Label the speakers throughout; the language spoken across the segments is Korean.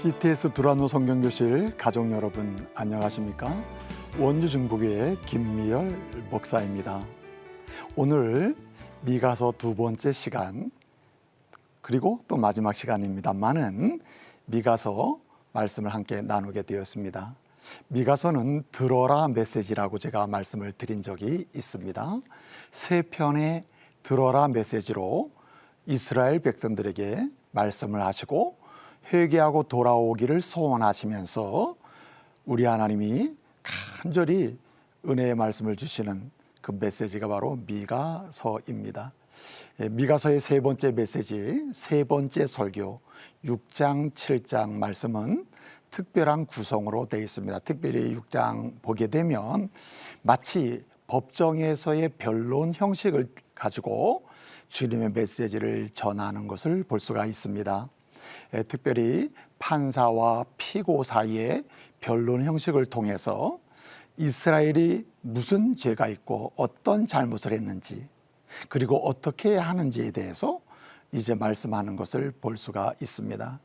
Speaker 1: CTS 두라노 성경교실 가족 여러분 안녕하십니까? 원주 중부교회 김미열 목사입니다. 오늘 미가서 두 번째 시간 그리고 또 마지막 시간입니다만은 미가서 말씀을 함께 나누게 되었습니다. 미가서는 들어라 메시지라고 제가 말씀을 드린 적이 있습니다. 세 편의 들어라 메시지로 이스라엘 백성들에게 말씀을 하시고 회개하고 돌아오기를 소원하시면서 우리 하나님이 간절히 은혜의 말씀을 주시는 그 메시지가 바로 미가서입니다. 미가서의 세 번째 메시지, 세 번째 설교 6장, 7장 말씀은 특별한 구성으로 되어 있습니다. 특별히 6장 보게 되면 마치 법정에서의 변론 형식을 가지고 주님의 메시지를 전하는 것을 볼 수가 있습니다. 특별히 판사와 피고 사이의 변론 형식을 통해서 이스라엘이 무슨 죄가 있고 어떤 잘못을 했는지 그리고 어떻게 해야 하는지에 대해서 이제 말씀하는 것을 볼 수가 있습니다.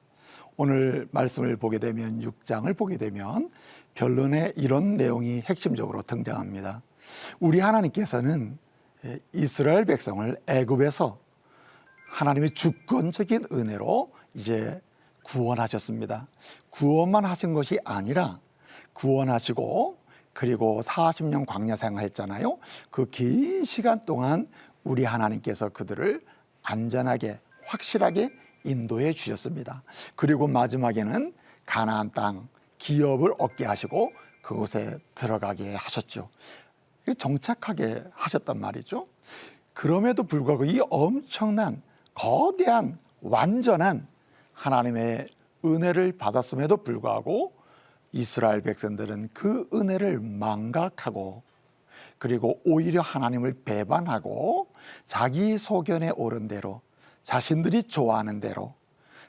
Speaker 1: 오늘 말씀을 보게 되면 6장을 보게 되면 변론에 이런 내용이 핵심적으로 등장합니다. 우리 하나님께서는 이스라엘 백성을 애굽에서 하나님의 주권적인 은혜로 이제 구원하셨습니다. 구원만 하신 것이 아니라 구원하시고 그리고 40년 광야 생활했잖아요. 그 긴 시간 동안 우리 하나님께서 그들을 안전하게 확실하게 인도해 주셨습니다. 그리고 마지막에는 가나안 땅 기업을 얻게 하시고 그곳에 들어가게 하셨죠. 정착하게 하셨단 말이죠. 그럼에도 불구하고 이 엄청난 거대한 완전한 하나님의 은혜를 받았음에도 불구하고 이스라엘 백성들은 그 은혜를 망각하고 그리고 오히려 하나님을 배반하고 자기 소견에 오른 대로 자신들이 좋아하는 대로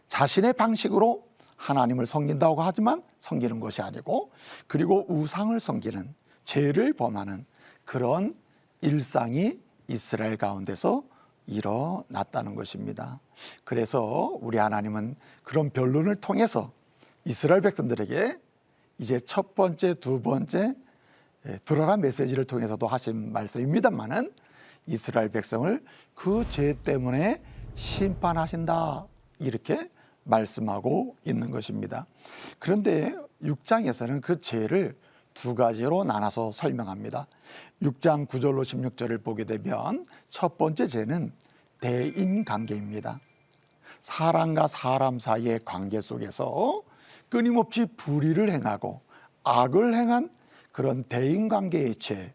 Speaker 1: 자신의 방식으로 하나님을 섬긴다고 하지만 섬기는 것이 아니고 그리고 우상을 섬기는 죄를 범하는 그런 일상이 이스라엘 가운데서 일어났다는 것입니다. 그래서 우리 하나님은 그런 변론을 통해서 이스라엘 백성들에게 이제 첫 번째, 두 번째 들어라 메시지를 통해서도 하신 말씀입니다만은 이스라엘 백성을 그 죄 때문에 심판하신다 이렇게 말씀하고 있는 것입니다. 그런데 6장에서는 그 죄를 두 가지로 나눠서 설명합니다. 6장 9절로 16절을 보게 되면 첫 번째 죄는 대인관계입니다. 사람과 사람 사이의 관계 속에서 끊임없이 불의를 행하고 악을 행한 그런 대인관계의 죄.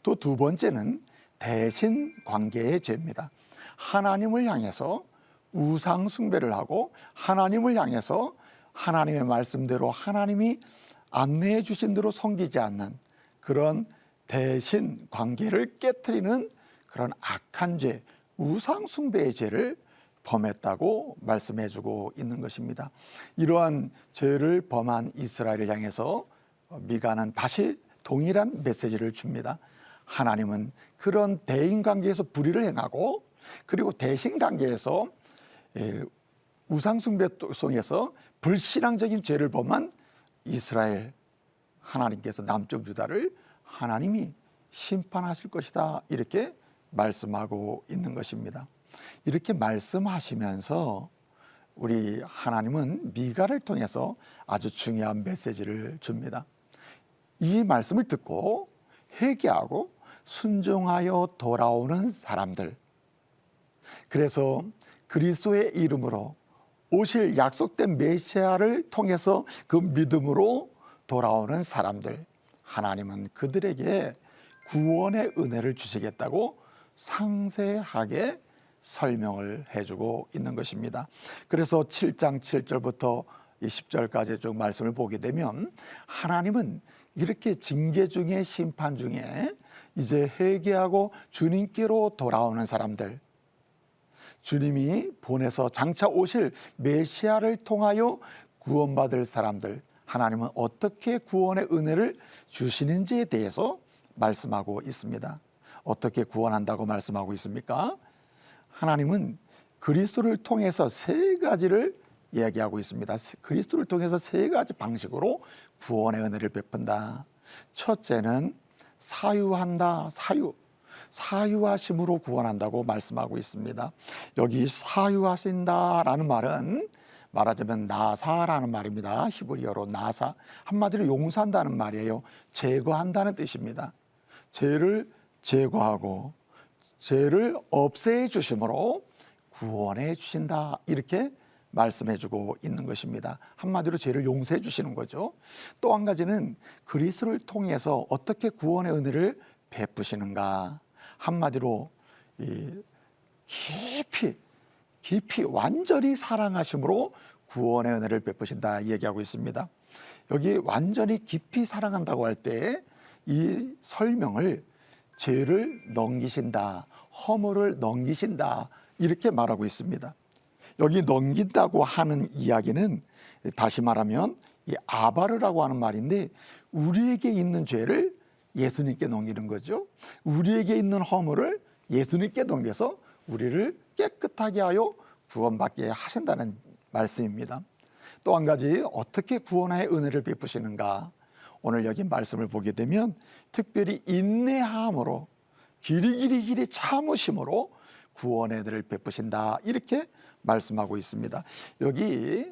Speaker 1: 또 두 번째는 대신관계의 죄입니다. 하나님을 향해서 우상 숭배를 하고 하나님을 향해서 하나님의 말씀대로 하나님이 안내해 주신 대로 섬기지 않는 그런 대신 관계를 깨트리는 그런 악한 죄, 우상 숭배의 죄를 범했다고 말씀해 주고 있는 것입니다. 이러한 죄를 범한 이스라엘을 향해서 미가는 다시 동일한 메시지를 줍니다. 하나님은 그런 대인 관계에서 불의를 행하고 그리고 대신 관계에서 우상 숭배 속에서 불신앙적인 죄를 범한 이스라엘 하나님께서 남쪽 유다를 하나님이 심판하실 것이다 이렇게 말씀하고 있는 것입니다. 이렇게 말씀하시면서 우리 하나님은 미가를 통해서 아주 중요한 메시지를 줍니다. 이 말씀을 듣고 회개하고 순종하여 돌아오는 사람들, 그래서 그리스도의 이름으로 오실 약속된 메시아를 통해서 그 믿음으로 돌아오는 사람들, 하나님은 그들에게 구원의 은혜를 주시겠다고 상세하게 설명을 해주고 있는 것입니다. 그래서 7장 7절부터 10절까지 쭉 말씀을 보게 되면 하나님은 이렇게 징계 중에 심판 중에 이제 회개하고 주님께로 돌아오는 사람들, 주님이 보내서 장차 오실 메시아를 통하여 구원받을 사람들, 하나님은 어떻게 구원의 은혜를 주시는지에 대해서 말씀하고 있습니다. 어떻게 구원한다고 말씀하고 있습니까? 하나님은 그리스도를 통해서 세 가지를 이야기하고 있습니다. 그리스도를 통해서 세 가지 방식으로 구원의 은혜를 베푼다. 첫째는 사유한다. 사유하심으로 구원한다고 말씀하고 있습니다. 여기 사유하신다라는 말은 말하자면 나사라는 말입니다. 히브리어로 나사, 한마디로 용서한다는 말이에요. 제거한다는 뜻입니다. 죄를 제거하고 죄를 없애 주심으로 구원해 주신다, 이렇게 말씀해 주고 있는 것입니다. 한마디로 죄를 용서해 주시는 거죠. 또 한 가지는 그리스도를 통해서 어떻게 구원의 은혜를 베푸시는가, 한마디로 깊이 완전히 사랑하심으로 구원의 은혜를 베푸신다 얘기하고 있습니다. 여기 완전히 깊이 사랑한다고 할 때 이 설명을 죄를 넘기신다, 허물을 넘기신다, 이렇게 말하고 있습니다. 여기 넘긴다고 하는 이야기는 다시 말하면 이 아바르라고 하는 말인데, 우리에게 있는 죄를 예수님께 넘기는 거죠. 우리에게 있는 허물을 예수님께 넘겨서 우리를 깨끗하게 하여 구원받게 하신다는 말씀입니다. 또 한 가지, 어떻게 구원의 은혜를 베푸시는가, 오늘 여기 말씀을 보게 되면 특별히 인내함으로, 길이 참으심으로 구원의 은혜를 베푸신다, 이렇게 말씀하고 있습니다. 여기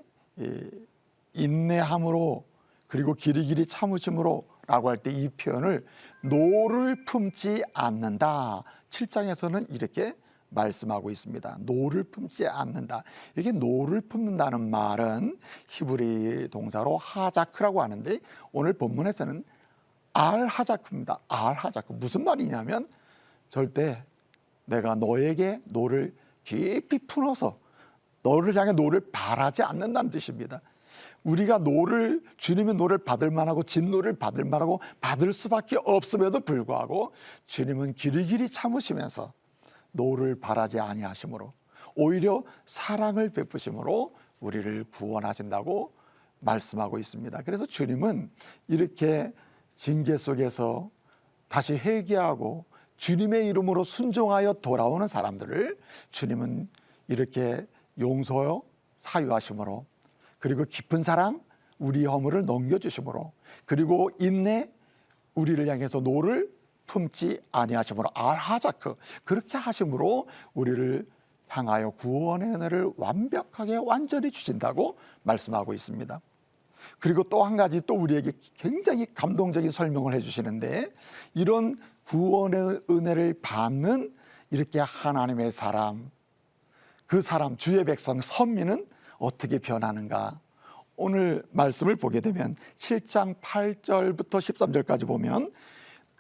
Speaker 1: 인내함으로 그리고 길이 참으심으로 라고 할 때 이 표현을 노를 품지 않는다, 7장에서는 이렇게 말씀하고 있습니다. 노를 품지 않는다. 이게 노를 품는다는 말은 히브리 동사로 하자크라고 하는데, 오늘 본문에서는 알하자크입니다. 알하자크, 무슨 말이냐면 절대 내가 너에게 노를 깊이 품어서 너를 향해 노를 바라지 않는다는 뜻입니다. 우리가 주님의 노를 받을 만하고 진노를 받을 만하고 받을 수밖에 없음에도 불구하고 주님은 길이 참으시면서 노를 바라지 아니하심으로, 오히려 사랑을 베푸심으로 우리를 구원하신다고 말씀하고 있습니다. 그래서 주님은 이렇게 징계 속에서 다시 회개하고 주님의 이름으로 순종하여 돌아오는 사람들을 주님은 이렇게 용서요, 사유하심으로, 그리고 깊은 사랑, 우리 허물을 넘겨주심으로, 그리고 인내, 우리를 향해서 노를 품지 아니하심으로, 알하자크, 그렇게 하심으로 우리를 향하여 구원의 은혜를 완벽하게 완전히 주신다고 말씀하고 있습니다. 그리고 또 한 가지, 또 우리에게 굉장히 감동적인 설명을 해주시는데, 이런 구원의 은혜를 받는 이렇게 하나님의 사람, 그 사람, 주의 백성, 선민은 어떻게 변하는가? 오늘 말씀을 보게 되면 7장 8절부터 13절까지 보면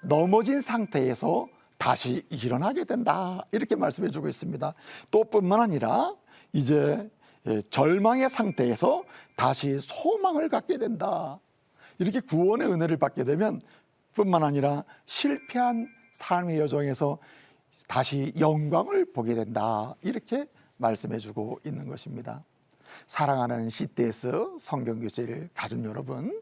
Speaker 1: 넘어진 상태에서 다시 일어나게 된다, 이렇게 말씀해 주고 있습니다. 또 뿐만 아니라 이제 절망의 상태에서 다시 소망을 갖게 된다. 이렇게 구원의 은혜를 받게 되면 뿐만 아니라 실패한 삶의 여정에서 다시 영광을 보게 된다, 이렇게 말씀해 주고 있는 것입니다. 사랑하는 CTS 성경교실 가족 여러분,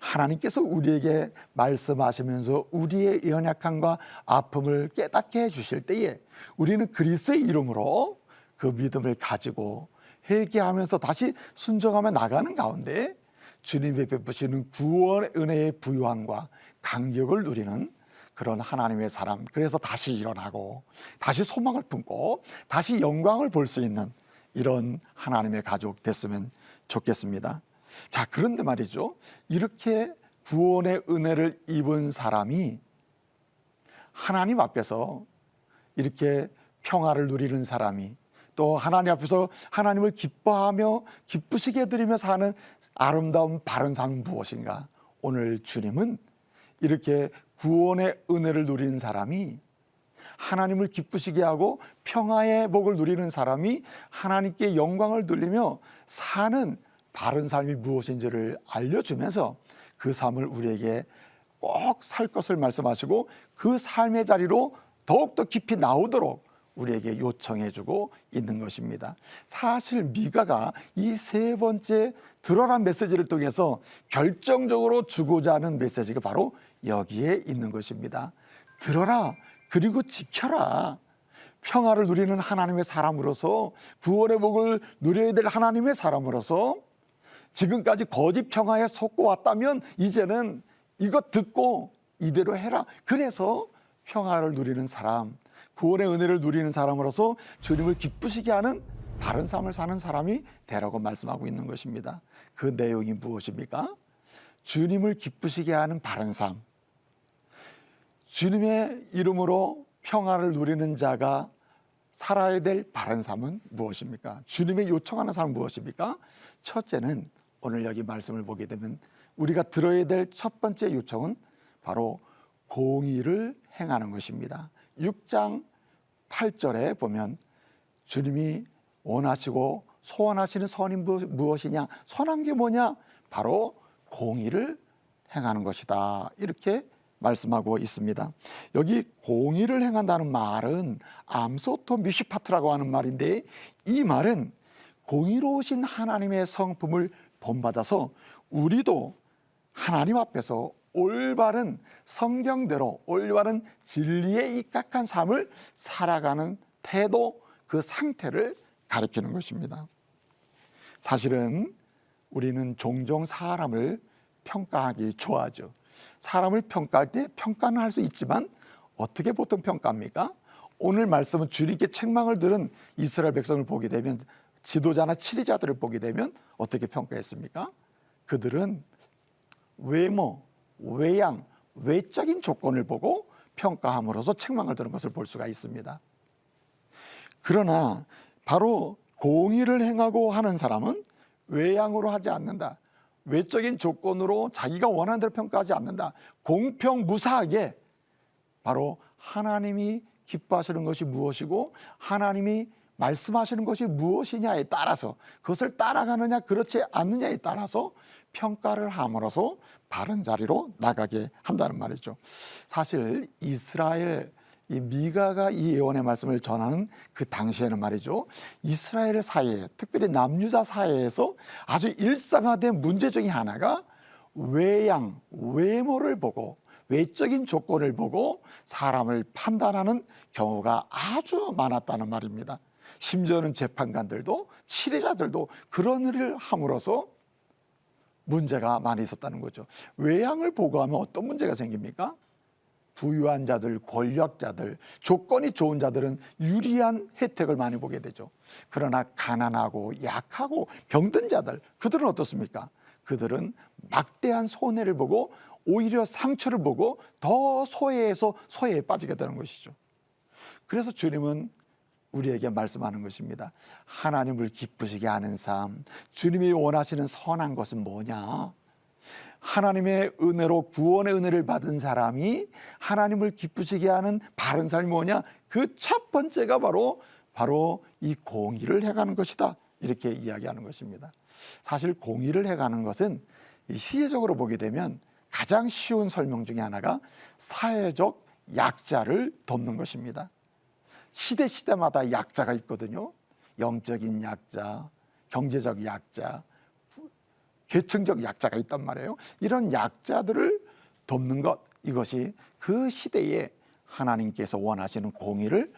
Speaker 1: 하나님께서 우리에게 말씀하시면서 우리의 연약함과 아픔을 깨닫게 해주실 때에 우리는 그리스도의 이름으로 그 믿음을 가지고 회개하면서 다시 순종하며 나가는 가운데 주님이 베푸시는 구원의 은혜의 부유함과 강력을 누리는 그런 하나님의 사람, 그래서 다시 일어나고 다시 소망을 품고 다시 영광을 볼 수 있는 이런 하나님의 가족 됐으면 좋겠습니다. 자, 그런데 말이죠, 이렇게 구원의 은혜를 입은 사람이 하나님 앞에서 이렇게 평화를 누리는 사람이, 또 하나님 앞에서 하나님을 기뻐하며 기쁘시게 드리며 사는 아름다운 바른 삶은 무엇인가? 오늘 주님은 이렇게 구원의 은혜를 누리는 사람이, 하나님을 기쁘시게 하고 평화의 복을 누리는 사람이 하나님께 영광을 돌리며 사는 바른 삶이 무엇인지를 알려주면서 그 삶을 우리에게 꼭 살 것을 말씀하시고 그 삶의 자리로 더욱더 깊이 나오도록 우리에게 요청해주고 있는 것입니다. 사실 미가가 이 세 번째 들어라 메시지를 통해서 결정적으로 주고자 하는 메시지가 바로 여기에 있는 것입니다. 들어라, 그리고 지켜라. 평화를 누리는 하나님의 사람으로서, 구원의 복을 누려야 될 하나님의 사람으로서 지금까지 거짓 평화에 속고 왔다면 이제는 이것 듣고 이대로 해라. 그래서 평화를 누리는 사람, 구원의 은혜를 누리는 사람으로서 주님을 기쁘시게 하는 바른 삶을 사는 사람이 되라고 말씀하고 있는 것입니다. 그 내용이 무엇입니까? 주님을 기쁘시게 하는 바른 삶, 주님의 이름으로 평화를 누리는 자가 살아야 될 바른 삶은 무엇입니까? 주님의 요청하는 삶은 무엇입니까? 첫째는 오늘 여기 말씀을 보게 되면 우리가 들어야 될 첫 번째 요청은 바로 공의를 행하는 것입니다. 6장 8절에 보면 주님이 원하시고 소원하시는 선이 무엇이냐? 선한 게 뭐냐? 바로 공의를 행하는 것이다. 이렇게 말씀하고 있습니다. 여기 공의를 행한다는 말은 암소토 미슈파트라고 하는 말인데, 이 말은 공의로우신 하나님의 성품을 본받아서 우리도 하나님 앞에서 올바른 성경대로 올바른 진리에 입각한 삶을 살아가는 태도, 그 상태를 가리키는 것입니다. 사실은 우리는 종종 사람을 평가하기 좋아하죠. 사람을 평가할 때 평가는 할 수 있지만 어떻게 보통 평가합니까? 오늘 말씀은 주님께 책망을 들은 이스라엘 백성을 보게 되면, 지도자나 치리자들을 보게 되면 어떻게 평가했습니까? 그들은 외모, 외양, 외적인 조건을 보고 평가함으로써 책망을 들은 것을 볼 수가 있습니다. 그러나 바로 공의를 행하고 하는 사람은 외양으로 하지 않는다. 외적인 조건으로 자기가 원하는 대로 평가하지 않는다. 공평무사하게 바로 하나님이 기뻐하시는 것이 무엇이고 하나님이 말씀하시는 것이 무엇이냐에 따라서, 그것을 따라가느냐 그렇지 않느냐에 따라서 평가를 함으로써 바른 자리로 나가게 한다는 말이죠. 사실 이스라엘, 이 미가가 이 예언의 말씀을 전하는 그 당시에는 말이죠, 이스라엘 사이에, 특별히 남유다 사이에서 아주 일상화된 문제 중에 하나가 외양, 외모를 보고 외적인 조건을 보고 사람을 판단하는 경우가 아주 많았다는 말입니다. 심지어는 재판관들도 치리자들도 그런 일을 함으로써 문제가 많이 있었다는 거죠. 외양을 보고 하면 어떤 문제가 생깁니까? 부유한 자들, 권력자들, 조건이 좋은 자들은 유리한 혜택을 많이 보게 되죠. 그러나 가난하고 약하고 병든 자들, 그들은 어떻습니까? 그들은 막대한 손해를 보고 오히려 상처를 보고 더 소외해서 소외에 빠지게 되는 것이죠. 그래서 주님은 우리에게 말씀하는 것입니다. 하나님을 기쁘시게 하는 삶, 주님이 원하시는 선한 것은 뭐냐? 하나님의 은혜로 구원의 은혜를 받은 사람이 하나님을 기쁘시게 하는 바른 삶이 뭐냐? 그 첫 번째가 바로 이 공의를 해가는 것이다. 이렇게 이야기하는 것입니다. 사실 공의를 해가는 것은 시대적으로 보게 되면 가장 쉬운 설명 중에 하나가 사회적 약자를 돕는 것입니다. 시대마다 약자가 있거든요. 영적인 약자, 경제적 약자, 계층적 약자가 있단 말이에요. 이런 약자들을 돕는 것, 이것이 그 시대에 하나님께서 원하시는 공의를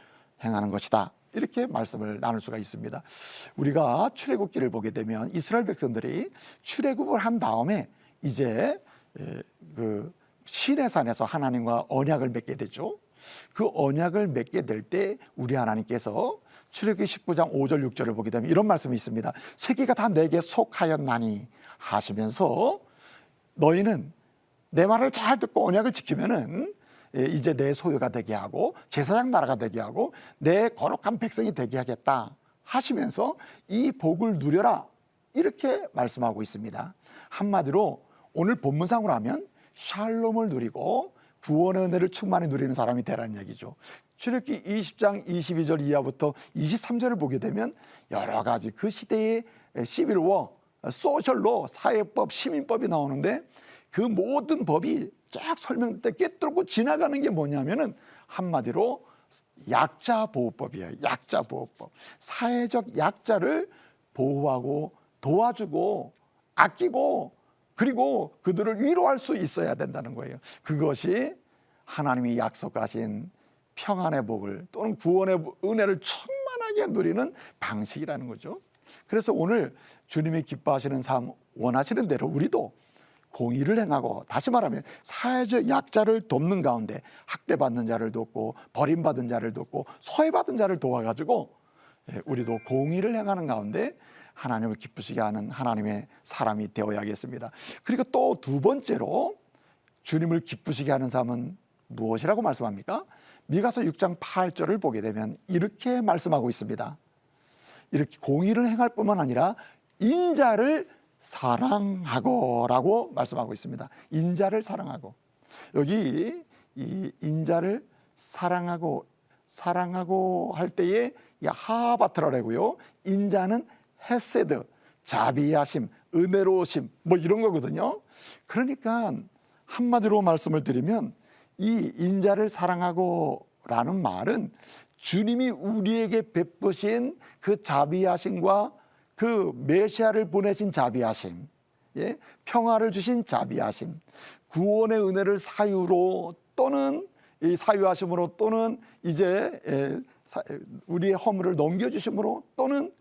Speaker 1: 행하는 것이다. 이렇게 말씀을 나눌 수가 있습니다. 우리가 출애굽기를 보게 되면 이스라엘 백성들이 출애굽을 한 다음에 이제 그 시내산에서 하나님과 언약을 맺게 되죠. 그 언약을 맺게 될 때 우리 하나님께서 출애굽기 19장 5절 6절을 보게 되면 이런 말씀이 있습니다. 세계가 다 내게 속하였나니 하시면서 너희는 내 말을 잘 듣고 언약을 지키면은 이제 내 소유가 되게 하고 제사장 나라가 되게 하고 내 거룩한 백성이 되게 하겠다 하시면서 이 복을 누려라, 이렇게 말씀하고 있습니다. 한마디로 오늘 본문상으로 하면 샬롬을 누리고 구원의 은혜를 충만히 누리는 사람이 되라는 얘기죠. 출애굽기 20장 22절 이하부터 23절을 보게 되면 여러 가지 그 시대의 시빌워, 소셜로, 사회법, 시민법이 나오는데 그 모든 법이 쫙 설명될 때 꿰뚫고 지나가는 게 뭐냐면은 한마디로 약자보호법이에요. 약자보호법. 사회적 약자를 보호하고 도와주고 아끼고 그리고 그들을 위로할 수 있어야 된다는 거예요. 그것이 하나님이 약속하신 평안의 복을 또는 구원의 은혜를 충만하게 누리는 방식이라는 거죠. 그래서 오늘 주님이 기뻐하시는 삶 원하시는 대로 우리도 공의를 행하고, 다시 말하면 사회적 약자를 돕는 가운데 학대받는 자를 돕고 버림받은 자를 돕고 소외받은 자를 도와가지고 우리도 공의를 행하는 가운데 하나님을 기쁘시게 하는 하나님의 사람이 되어야겠습니다. 그리고 또 두 번째로 주님을 기쁘시게 하는 삶은 무엇이라고 말씀합니까? 미가서 6장 8절을 보게 되면 이렇게 말씀하고 있습니다. 이렇게 공의를 행할 뿐만 아니라 인자를 사랑하고 라고 말씀하고 있습니다. 인자를 사랑하고, 여기 이 인자를 사랑하고 할 때에 하바트라고요. 인자는 헤세드, 자비하심, 은혜로우심 뭐 이런 거거든요. 그러니까 한마디로 말씀을 드리면 이 인자를 사랑하고 라는 말은 주님이 우리에게 베푸신 그 자비하심과 그 메시아를 보내신 자비하심, 평화를 주신 자비하심, 구원의 은혜를 사유로 또는 이 사유하심으로 또는 이제 우리의 허물을 넘겨주심으로 또는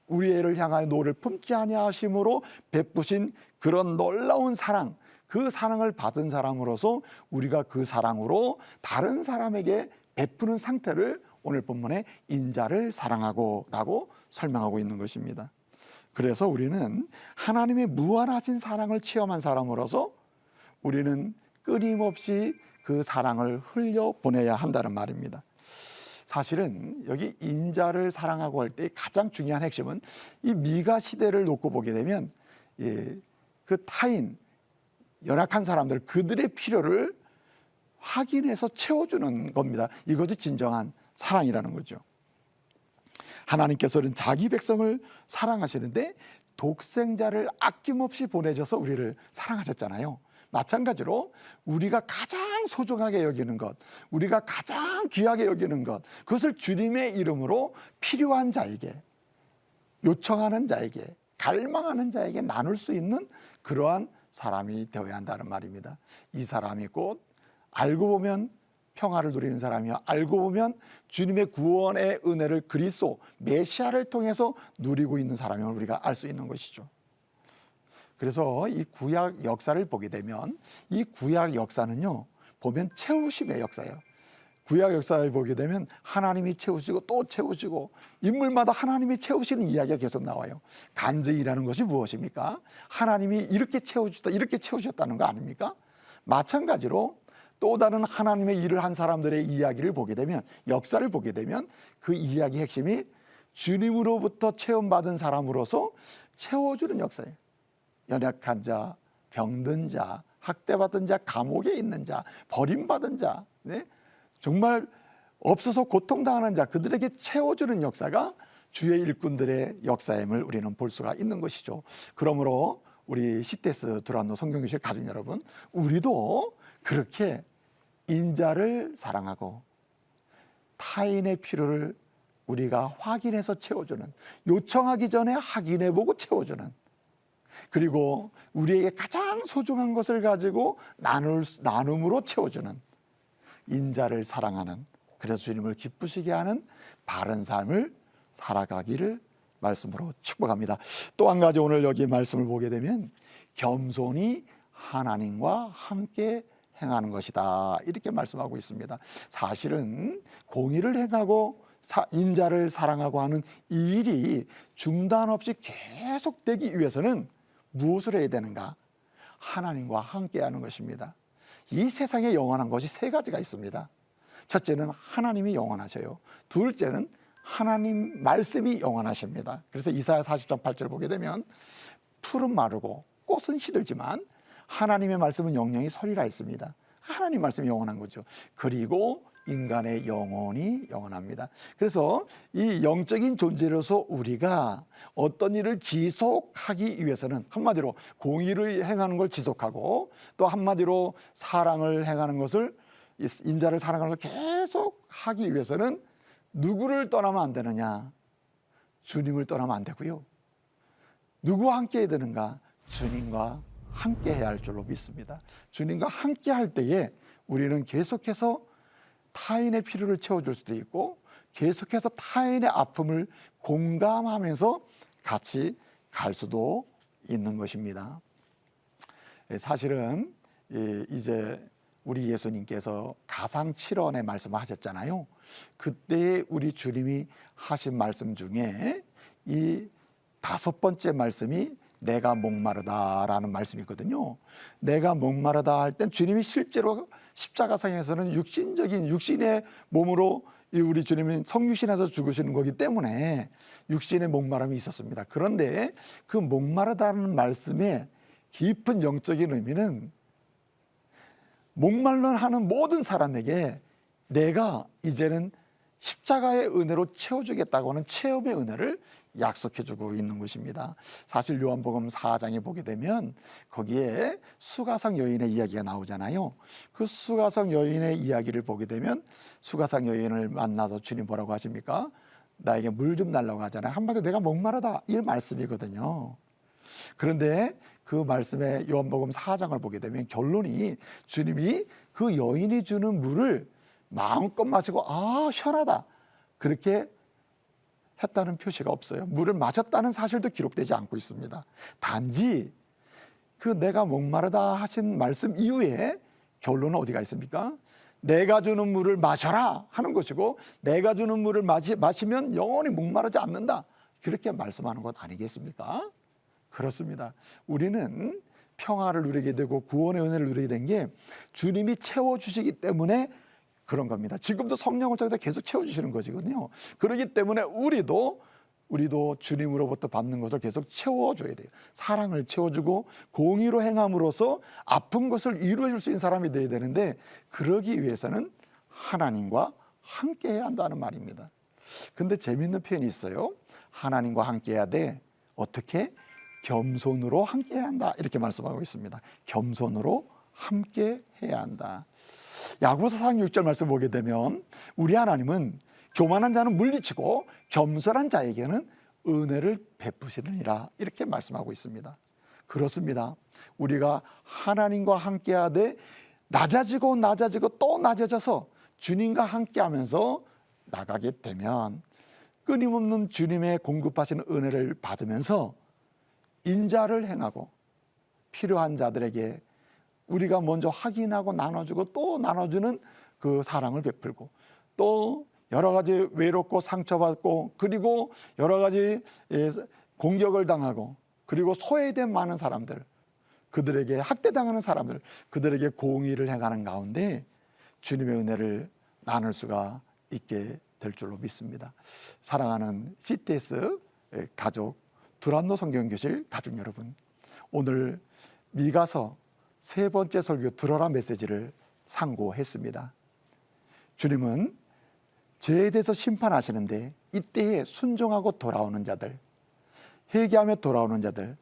Speaker 1: 우리 애를 향하여 노를 품지 아니하심으로 베푸신 그런 놀라운 사랑, 그 사랑을 받은 사람으로서 우리가 그 사랑으로 다른 사람에게 베푸는 상태를 오늘 본문에 인자를 사랑하고 라고 설명하고 있는 것입니다. 그래서 우리는 하나님의 무한하신 사랑을 체험한 사람으로서 우리는 끊임없이 그 사랑을 흘려보내야 한다는 말입니다. 사실은 여기 인자를 사랑하고 할 때 가장 중요한 핵심은 이 미가 시대를 놓고 보게 되면 그 타인, 연약한 사람들, 그들의 필요를 확인해서 채워주는 겁니다. 이것이 진정한 사랑이라는 거죠. 하나님께서는 자기 백성을 사랑하시는데 독생자를 아낌없이 보내셔서 우리를 사랑하셨잖아요. 마찬가지로 우리가 가장 소중하게 여기는 것, 우리가 가장 귀하게 여기는 것, 그것을 주님의 이름으로 필요한 자에게, 요청하는 자에게, 갈망하는 자에게 나눌 수 있는 그러한 사람이 되어야 한다는 말입니다. 이 사람이 곧 알고 보면 평화를 누리는 사람이요, 알고 보면 주님의 구원의 은혜를 그리스도 메시아를 통해서 누리고 있는 사람임을 우리가 알 수 있는 것이죠. 그래서 이 구약 역사를 보게 되면 이 구약 역사는요, 보면 채우심의 역사예요. 구약 역사에 보게 되면 하나님이 채우시고 또 채우시고 인물마다 하나님이 채우시는 이야기가 계속 나와요. 간증이라는 것이 무엇입니까? 하나님이 이렇게 채우셨다, 이렇게 채우셨다는 거 아닙니까? 마찬가지로 또 다른 하나님의 일을 한 사람들의 이야기를 보게 되면, 역사를 보게 되면 그 이야기 핵심이 주님으로부터 체험받은 사람으로서 채워주는 역사예요. 연약한 자, 병든 자, 학대받은 자, 감옥에 있는 자, 버림받은 자, 정말 없어서 고통당하는 자, 그들에게 채워주는 역사가 주의 일꾼들의 역사임을 우리는 볼 수가 있는 것이죠. 그러므로 우리 시테스 두란노 성경교실 가족 여러분, 우리도 그렇게 인자를 사랑하고 타인의 필요를 우리가 확인해서 채워주는, 요청하기 전에 확인해보고 채워주는, 그리고 우리에게 가장 소중한 것을 가지고 나눔으로 채워주는 인자를 사랑하는, 그래서 주님을 기쁘시게 하는 바른 삶을 살아가기를 말씀으로 축복합니다. 또 한 가지 오늘 여기 말씀을 보게 되면 겸손히 하나님과 함께 행하는 것이다, 이렇게 말씀하고 있습니다. 사실은 공의를 행하고 인자를 사랑하고 하는 이 일이 중단 없이 계속되기 위해서는 무엇을 해야 되는가? 하나님과 함께하는 것입니다. 이 세상에 영원한 것이 세 가지가 있습니다. 첫째는 하나님이 영원하셔요. 둘째는 하나님 말씀이 영원하십니다. 그래서 이사야 40장 8절을 보게 되면 풀은 마르고 꽃은 시들지만 하나님의 말씀은 영영이 서리라 했습니다. 하나님 말씀이 영원한 거죠. 그리고 인간의 영혼이 영원합니다. 그래서 이 영적인 존재로서 우리가 어떤 일을 지속하기 위해서는 한마디로 공의를 행하는 걸 지속하고, 또 한마디로 사랑을 행하는 것을, 인자를 사랑하는 것을 계속 하기 위해서는 누구를 떠나면 안 되느냐? 주님을 떠나면 안 되고요. 누구와 함께 해야 되는가? 주님과 함께 해야 할 줄로 믿습니다. 주님과 함께 할 때에 우리는 계속해서 타인의 필요를 채워줄 수도 있고 계속해서 타인의 아픔을 공감하면서 같이 갈 수도 있는 것입니다. 사실은 이제 우리 예수님께서 가상칠언의 말씀을 하셨잖아요. 그때 우리 주님이 하신 말씀 중에 이 5번째 말씀이 내가 목마르다라는 말씀이거든요. 내가 목마르다 할 땐 주님이 실제로 십자가상에서는 육신의 몸으로 우리 주님은 성육신에서 죽으시는 거기 때문에 육신의 목마름이 있었습니다. 그런데 그 목마르다는 말씀의 깊은 영적인 의미는 목말라 하는 모든 사람에게 내가 이제는 십자가의 은혜로 채워주겠다고 하는 체험의 은혜를 약속해주고 있는 것입니다. 사실 요한복음 4장에 보게 되면 거기에 수가성 여인의 이야기가 나오잖아요. 그 수가성 여인의 이야기를 보게 되면 수가성 여인을 만나서 주님 뭐라고 하십니까? 나에게 물 좀 달라고 하잖아요. 한마디로 내가 목마르다 이 말씀이거든요. 그런데 그 말씀에 요한복음 4장을 보게 되면 결론이 주님이 그 여인이 주는 물을 마음껏 마시고 시원하다 그렇게 했다는 표시가 없어요. 물을 마셨다는 사실도 기록되지 않고 있습니다. 단지 그 내가 목마르다 하신 말씀 이후에 결론은 어디가 있습니까? 내가 주는 물을 마셔라 하는 것이고 내가 주는 물을 마시면 영원히 목마르지 않는다 그렇게 말씀하는 것 아니겠습니까? 그렇습니다. 우리는 평화를 누리게 되고 구원의 은혜를 누리게 된 게 주님이 채워주시기 때문에 그런 겁니다. 지금도 성령을 통해서 계속 채워주시는 거거든요. 그렇기 때문에 우리도 주님으로부터 받는 것을 계속 채워줘야 돼요. 사랑을 채워주고 공의로 행함으로써 아픈 것을 이루어줄 수 있는 사람이 되어야 되는데 그러기 위해서는 하나님과 함께 해야 한다는 말입니다. 근데 재미있는 표현이 있어요. 하나님과 함께 해야 돼. 어떻게? 겸손으로 함께 해야 한다 이렇게 말씀하고 있습니다. 겸손으로 함께 해야 한다. 야고보서 4장 6절 말씀 보게 되면 우리 하나님은 교만한 자는 물리치고 겸손한 자에게는 은혜를 베푸시느니라 이렇게 말씀하고 있습니다. 그렇습니다. 우리가 하나님과 함께 하되 낮아지고 또 낮아져서 주님과 함께 하면서 나가게 되면 끊임없는 주님의 공급하시는 은혜를 받으면서 인자를 행하고 필요한 자들에게 우리가 먼저 확인하고 나눠주고 또 나눠주는 그 사랑을 베풀고 또 여러 가지 외롭고 상처받고 그리고 여러 가지 공격을 당하고 그리고 소외된 많은 사람들 그들에게 학대당하는 사람들 그들에게 공의를 행하는 가운데 주님의 은혜를 나눌 수가 있게 될 줄로 믿습니다. 사랑하는 CTS 가족 두란노 성경교실 가족 여러분, 오늘 미가서 3번째 설교 들어라 메시지를 상고했습니다. 주님은 죄에 대해서 심판하시는데 이때에 순종하고 돌아오는 자들, 회개하며 돌아오는 자들,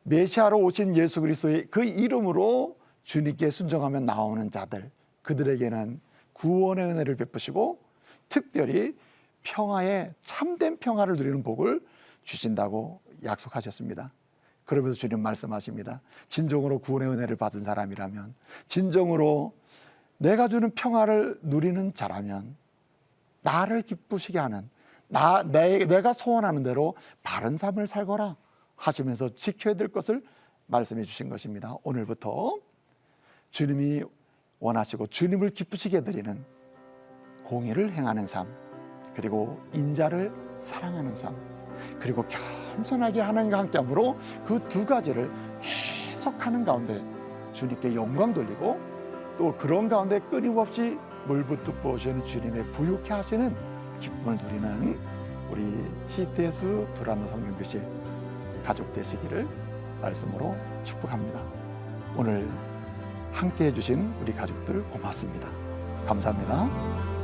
Speaker 1: 메시아로 오신 예수 그리스도의 그 이름으로 주님께 순종하며 나오는 자들, 그들에게는 구원의 은혜를 베푸시고 특별히 평화의 참된 평화를 누리는 복을 주신다고 약속하셨습니다. 그러면서 주님 말씀하십니다. 진정으로 구원의 은혜를 받은 사람이라면, 진정으로 내가 주는 평화를 누리는 자라면 나를 기쁘시게 하는 내가 소원하는 대로 바른 삶을 살거라 하시면서 지켜야 될 것을 말씀해 주신 것입니다. 오늘부터 주님이 원하시고 주님을 기쁘시게 드리는 공의를 행하는 삶, 그리고 인자를 사랑하는 삶, 그리고 겸손하게 하나님과 함께함으로 그 2가지를 계속하는 가운데 주님께 영광 돌리고 또 그런 가운데 끊임없이 물붓듯 부어주시는 주님의 부유케 하시는 기쁨을 누리는 우리 CTS 두란노 성경교실 가족 되시기를 말씀으로 축복합니다. 오늘 함께해 주신 우리 가족들 고맙습니다. 감사합니다.